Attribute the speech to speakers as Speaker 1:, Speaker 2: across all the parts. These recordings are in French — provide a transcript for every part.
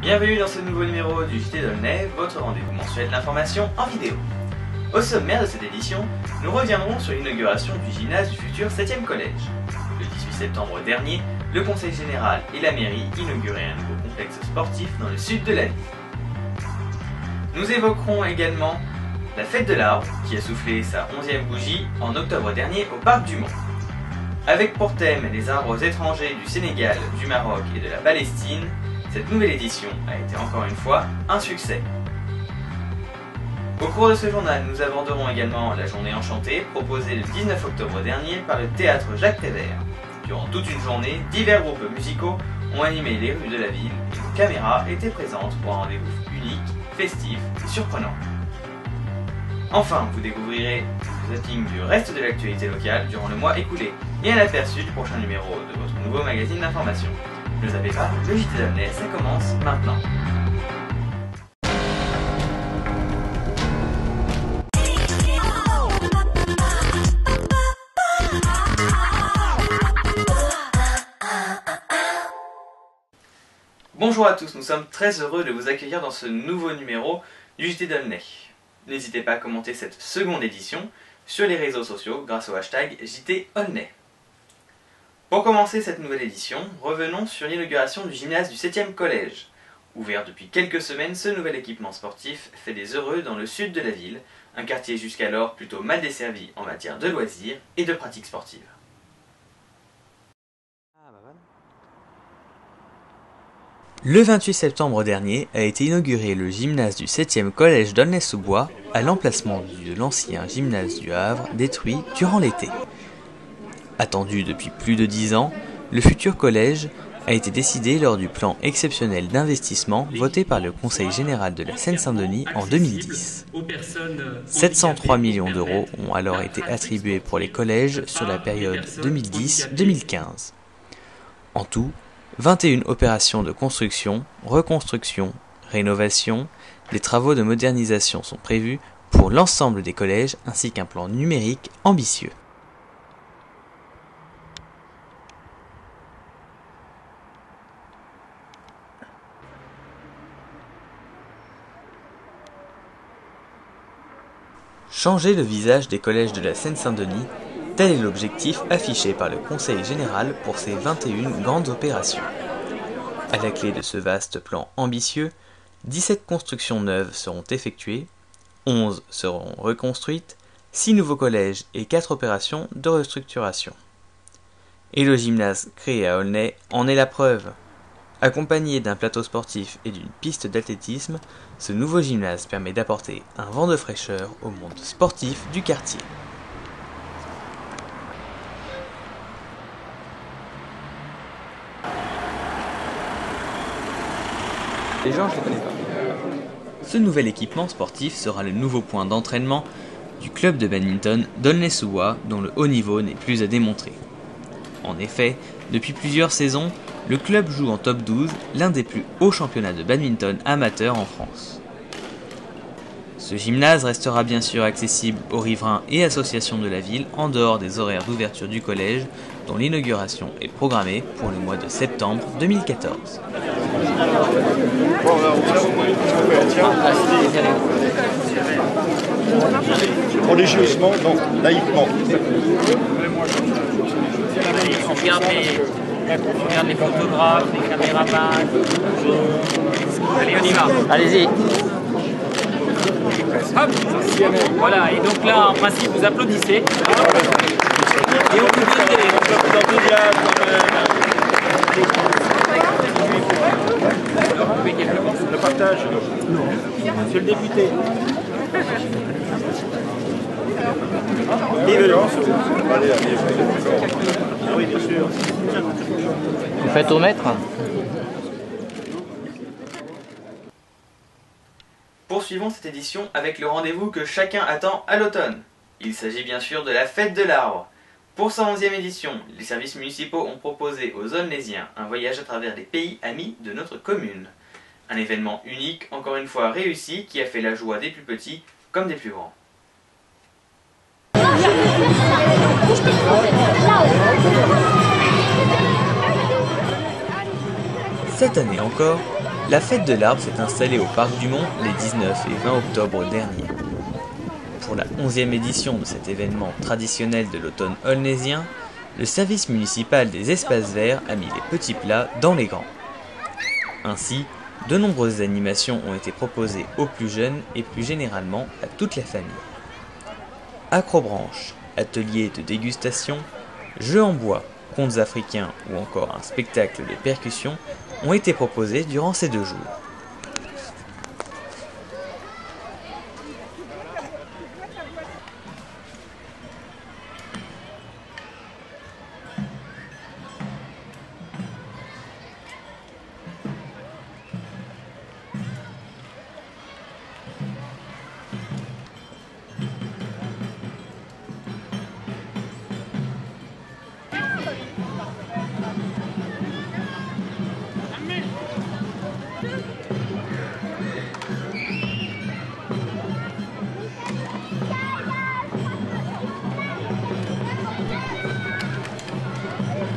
Speaker 1: Bienvenue dans ce nouveau numéro du JT d'Aulnay, votre rendez-vous mensuel d'information en vidéo. Au sommaire de cette édition, nous reviendrons sur l'inauguration du gymnase du futur 7e collège. Le 18 septembre dernier, le conseil général et la mairie inauguraient un nouveau complexe sportif dans le sud de la ville. Nous évoquerons également la fête de l'arbre qui a soufflé sa 11e bougie en octobre dernier au parc du Mont. Avec pour thème les arbres étrangers du Sénégal, du Maroc et de la Palestine, cette nouvelle édition a été encore une fois un succès. Au cours de ce journal, nous aborderons également la journée enchantée proposée le 19 octobre dernier par le théâtre Jacques Prévert. Durant toute une journée, divers groupes musicaux ont animé les rues de la ville et nos caméras étaient présentes pour un rendez-vous unique, festif et surprenant. Enfin, vous découvrirez le zapping du reste de l'actualité locale durant le mois écoulé et un aperçu du prochain numéro de votre nouveau magazine d'information. Ne zappez pas, le JT d'Aulnay, ça commence maintenant. Bonjour à tous, nous sommes très heureux de vous accueillir dans ce nouveau numéro du JT d'Aulnay. N'hésitez pas à commenter cette seconde édition sur les réseaux sociaux grâce au hashtag JT Aulnay. Pour commencer cette nouvelle édition, revenons sur l'inauguration du gymnase du 7e collège. Ouvert depuis quelques semaines, ce nouvel équipement sportif fait des heureux dans le sud de la ville, un quartier jusqu'alors plutôt mal desservi en matière de loisirs et de pratiques sportives. Le 28 septembre dernier a été inauguré le gymnase du 7e collège d'Aulnay-sous-Bois à l'emplacement de l'ancien gymnase du Havre détruit durant l'été. Attendu depuis plus de 10 ans, le futur collège a été décidé lors du plan exceptionnel d'investissement voté par le Conseil général de la Seine-Saint-Denis en 2010. 703 millions d'euros ont alors été attribués pour les collèges sur la période 2010-2015. En tout, 21 opérations de construction, reconstruction, rénovation, des travaux de modernisation sont prévus pour l'ensemble des collèges ainsi qu'un plan numérique ambitieux. Changer le visage des collèges de la Seine-Saint-Denis, tel est l'objectif affiché par le Conseil général pour ces 21 grandes opérations. À la clé de ce vaste plan ambitieux, 17 constructions neuves seront effectuées, 11 seront reconstruites, 6 nouveaux collèges et 4 opérations de restructuration. Et le gymnase créé à Aulnay en est la preuve. Accompagné d'un plateau sportif et d'une piste d'athlétisme, ce nouveau gymnase permet d'apporter un vent de fraîcheur au monde sportif du quartier. Les gens, je les connais pas. Ce nouvel équipement sportif sera le nouveau point d'entraînement du club de badminton d'Aulnay-sous-Bois, dont le haut niveau n'est plus à démontrer. En effet, depuis plusieurs saisons, le club joue en top 12, l'un des plus hauts championnats de badminton amateur en France. Ce gymnase restera bien sûr accessible aux riverains et associations de la ville en dehors des horaires d'ouverture du collège, dont l'inauguration est programmée pour le mois de septembre 2014.
Speaker 2: Religieusement, non, laïquement.
Speaker 3: On regarde les photographes, les caméramans. Allez, on y va. Allez-y. Hop. Voilà, et donc là, en principe, vous applaudissez. Et on vous donne
Speaker 2: Le partage. Monsieur le député. Oui, bien sûr.
Speaker 3: Vous faites au mètre.
Speaker 1: Poursuivons cette édition avec le rendez-vous que chacun attend à l'automne. Il s'agit bien sûr de la fête de l'arbre. Pour sa 11e édition, les services municipaux ont proposé aux Aulnaysiens un voyage à travers les pays amis de notre commune. Un événement unique, encore une fois réussi, qui a fait la joie des plus petits comme des plus grands. Cette année encore, La fête de l'arbre s'est installée au Parc du Mont les 19 et 20 octobre derniers. Pour la 11e édition de cet événement traditionnel de l'automne aulnaisien, le service municipal des espaces verts a mis les petits plats dans les grands. Ainsi, de nombreuses animations ont été proposées aux plus jeunes et plus généralement à toute la famille. Acrobranche, ateliers de dégustation, jeux en bois, contes africains ou encore un spectacle de percussion ont été proposés durant ces 2 jours.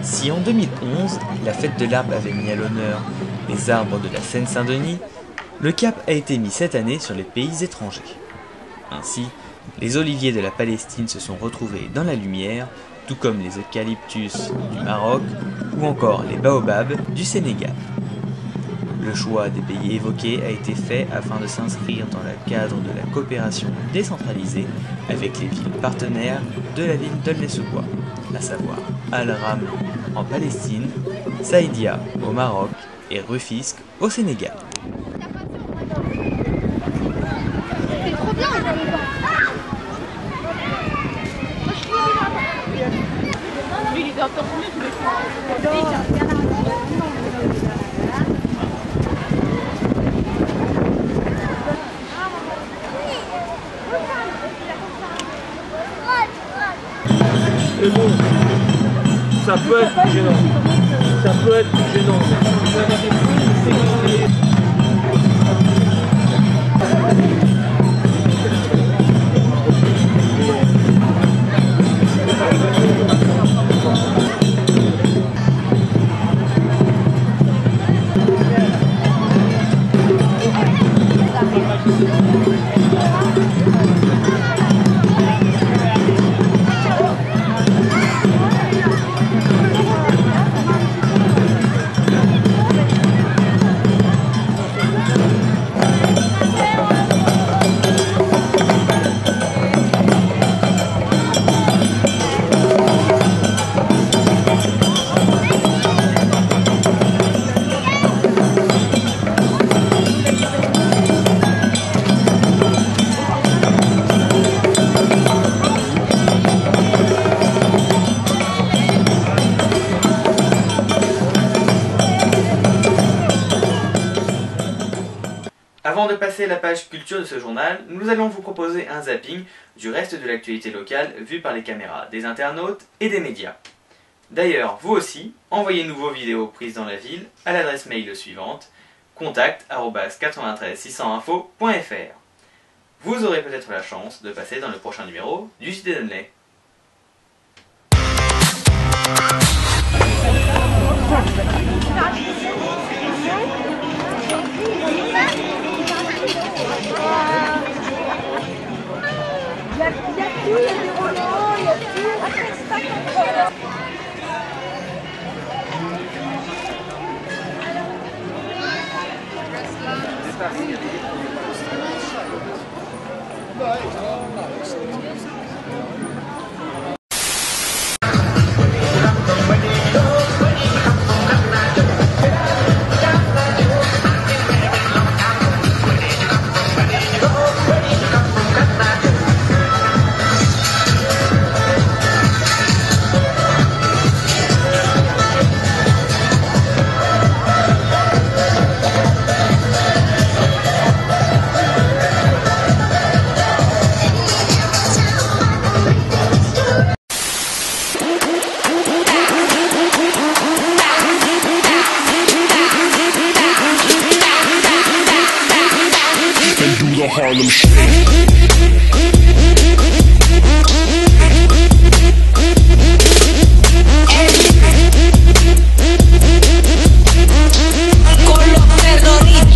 Speaker 1: Si en 2011, la fête de l'arbre avait mis à l'honneur les arbres de la Seine-Saint-Denis, le cap a été mis cette année sur les pays étrangers. Ainsi, les oliviers de la Palestine se sont retrouvés dans la lumière, tout comme les eucalyptus du Maroc ou encore les baobabs du Sénégal. Le choix des pays évoqués a été fait afin de s'inscrire dans le cadre de la coopération décentralisée avec les villes partenaires de la ville d'Aulnay-sous-Bois, à savoir Al-Ram en Palestine, Saïdia au Maroc et Rufisque au Sénégal.
Speaker 4: C'est trop bien, lui, il doit tourner,
Speaker 2: Et bon, ça peut être gênant. Ça peut être gênant.
Speaker 1: Avant de passer à la page culture de ce journal, nous allons vous proposer un zapping du reste de l'actualité locale vue par les caméras des internautes et des médias. D'ailleurs, vous aussi, envoyez-nous vos vidéos prises dans la ville à l'adresse mail suivante contact@93600info.fr. Vous aurez peut-être la chance de passer dans le prochain numéro du JT d'Aulnay.
Speaker 4: Il y a tout, il y a des Rolando, il y a tout. Après, c'est pas
Speaker 5: Harlem Shake. Con los terroristas.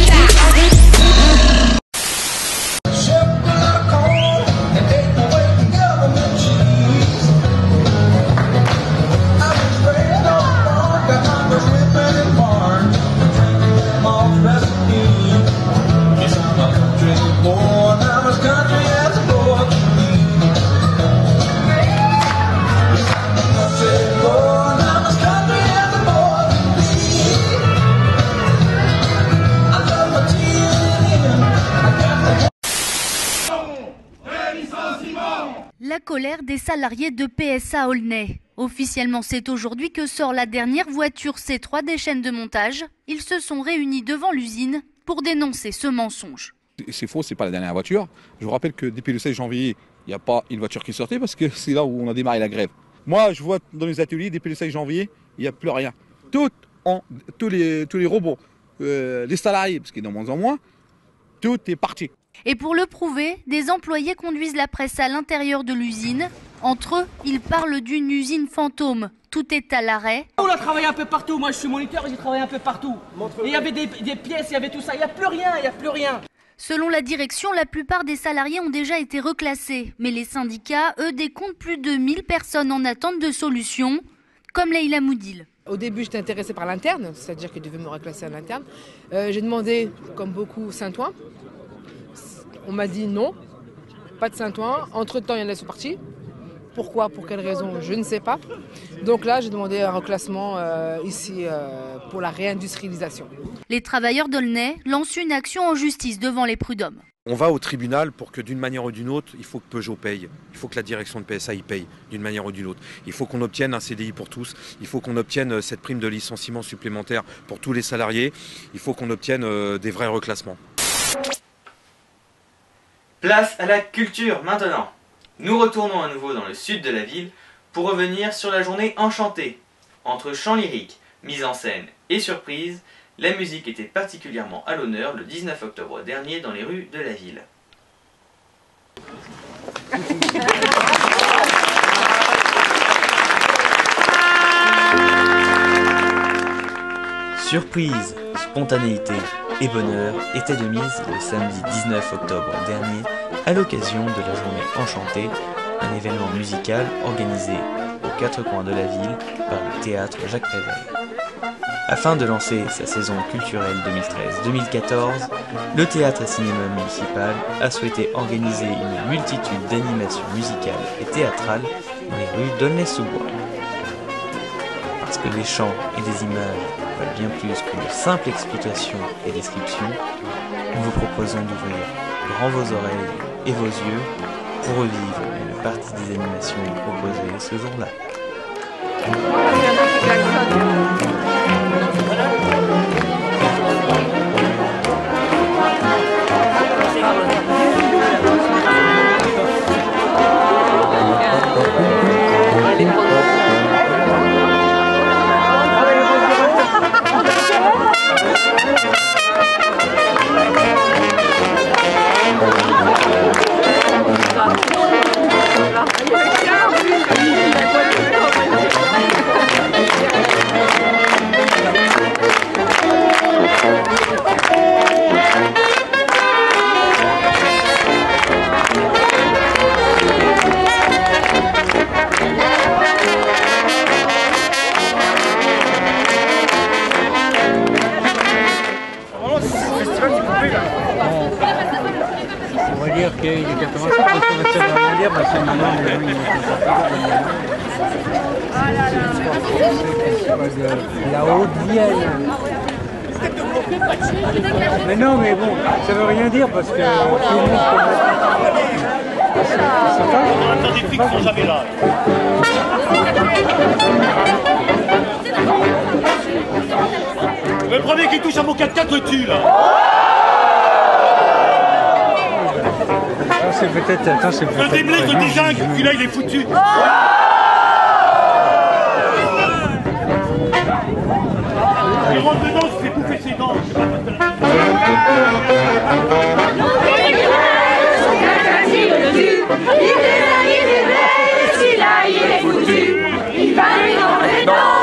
Speaker 5: colère des salariés de PSA Aulnay. Officiellement, c'est aujourd'hui que sort la dernière voiture C3 des chaînes de montage. Ils se sont réunis devant l'usine pour dénoncer ce mensonge.
Speaker 6: C'est faux, c'est pas la dernière voiture. Je vous rappelle que depuis le 16 janvier, il n'y a pas une voiture qui sortait parce que c'est là où on a démarré la grève. Moi, je vois dans les ateliers, depuis le 16 janvier, il n'y a plus rien. Tous les robots, les salariés, parce qu'il y en a de moins en moins, tout est parti.
Speaker 5: Et pour le prouver, des employés conduisent la presse à l'intérieur de l'usine. Entre eux, ils parlent d'une usine fantôme. Tout est à l'arrêt.
Speaker 7: On a travaillé un peu partout. Moi, je suis moniteur et j'ai travaillé un peu partout. Et il y avait des pièces, il y avait tout ça. Il n'y a plus rien, il n'y a plus rien.
Speaker 5: Selon la direction, la plupart des salariés ont déjà été reclassés. Mais les syndicats, eux, décomptent plus de 1000 personnes en attente de solutions, comme Leïla Moudil.
Speaker 8: Au début, j'étais intéressée par l'interne, c'est-à-dire qu'ils devaient me reclasser à l'interne. J'ai demandé, comme beaucoup, Saint-Ouen. On m'a dit non, pas de Saint-Ouen. Entre-temps, il y en a qui sont partis. Pourquoi, pour quelle raison, je ne sais pas. Donc là, j'ai demandé un reclassement ici pour la réindustrialisation.
Speaker 5: Les travailleurs d'Aulnay lancent une action en justice devant les prud'hommes.
Speaker 9: On va au tribunal pour que d'une manière ou d'une autre, il faut que Peugeot paye. Il faut que la direction de PSA y paye d'une manière ou d'une autre. Il faut qu'on obtienne un CDI pour tous. Il faut qu'on obtienne cette prime de licenciement supplémentaire pour tous les salariés. Il faut qu'on obtienne des vrais reclassements.
Speaker 1: Place à la culture maintenant. Nous retournons à nouveau dans le sud de la ville pour revenir sur la journée enchantée. Entre chants lyriques, mise en scène et surprise, la musique était particulièrement à l'honneur le 19 octobre dernier dans les rues de la ville. Surprise, spontanéité et bonheur étaient de mise le samedi 19 octobre dernier à l'occasion de la journée enchantée, un événement musical organisé aux quatre coins de la ville par le théâtre Jacques Prévert. Afin de lancer sa saison culturelle 2013-2014, le théâtre et cinéma municipal a souhaité organiser une multitude d'animations musicales et théâtrales dans les rues d'Aulnay-sous-Bois. Parce que les chants et des images valent bien plus qu'une simple explication et description, nous vous proposons d'ouvrir grand vos oreilles et vos yeux pour revivre une partie des animations proposées ce jour-là.
Speaker 2: On va dire qu'il y a 87, ça ne veut rien dire parce que maintenant la haute vielle. Mais non, mais bon, ça veut rien dire parce que tout le monde peut...
Speaker 10: des flics sont jamais là. Le premier qui touche à mon 4x4 le tue là.
Speaker 2: C'est peut-être... Attends, c'est peut-être...
Speaker 10: Le déblé de désingue, puis là il est foutu. Il rentre dedans, il se fait bouffer ses dents.
Speaker 4: Il va lui rentrer dedans.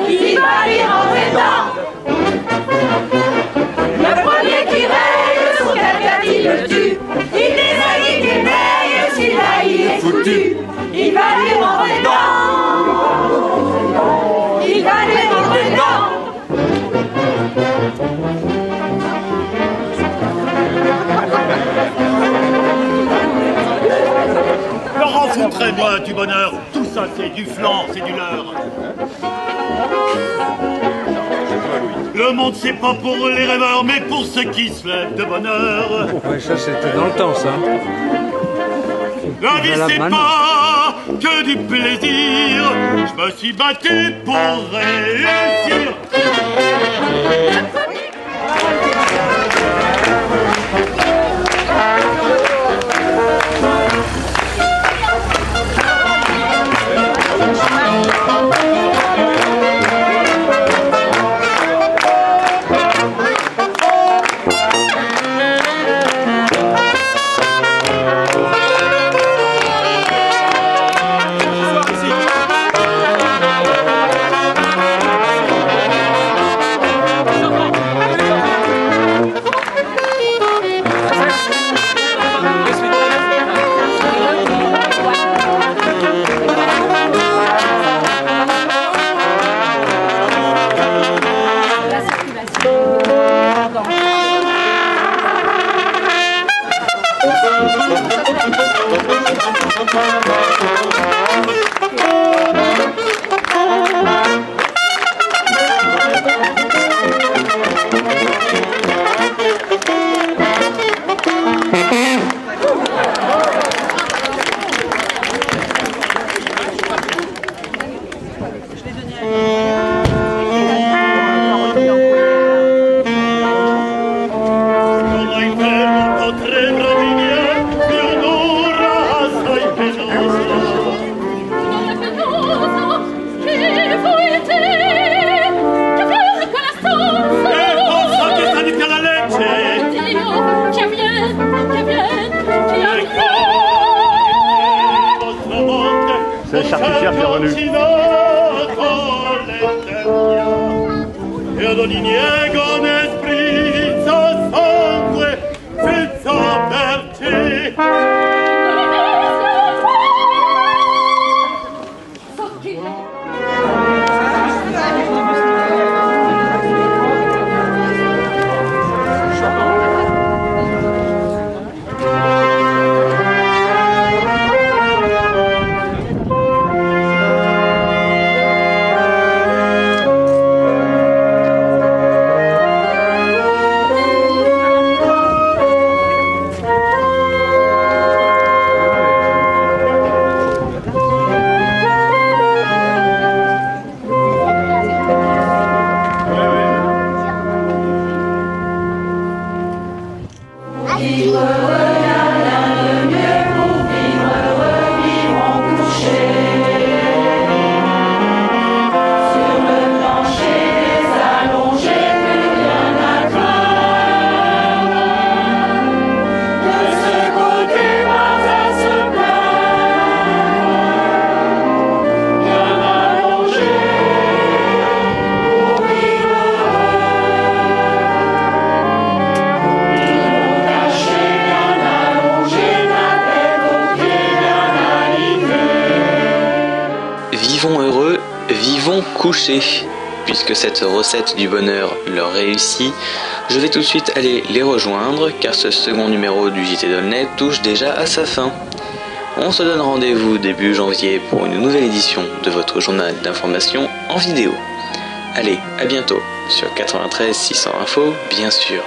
Speaker 4: Il va lui rentrer dedans. Le premier qui règle son caca, il le tue. Il désingue, il dénaille, celui-là il est foutu. Il va lui rentrer dedans. Il va lui rentrer dedans.
Speaker 10: Laurent, foutrez-moi du bonheur. Tout ça c'est du flan, c'est du leurre. Le monde c'est pas pour les rêveurs, mais pour ceux qui se lèvent de bonheur.
Speaker 2: Ouais, ça c'était dans le temps, ça.
Speaker 10: La vie c'est pas que du plaisir. Je me suis battu pour réussir.
Speaker 2: C'est le charcutière qui est revenu.
Speaker 10: E ad ogni niego sprizza sangue senza perce.
Speaker 1: Vivons heureux, vivons couchés. Puisque cette recette du bonheur leur réussit, je vais tout de suite aller les rejoindre car ce second numéro du JT d'Aulnay touche déjà à sa fin. On se donne rendez-vous début janvier pour une nouvelle édition de votre journal d'information en vidéo. Allez, à bientôt sur 93 600 Info, bien sûr.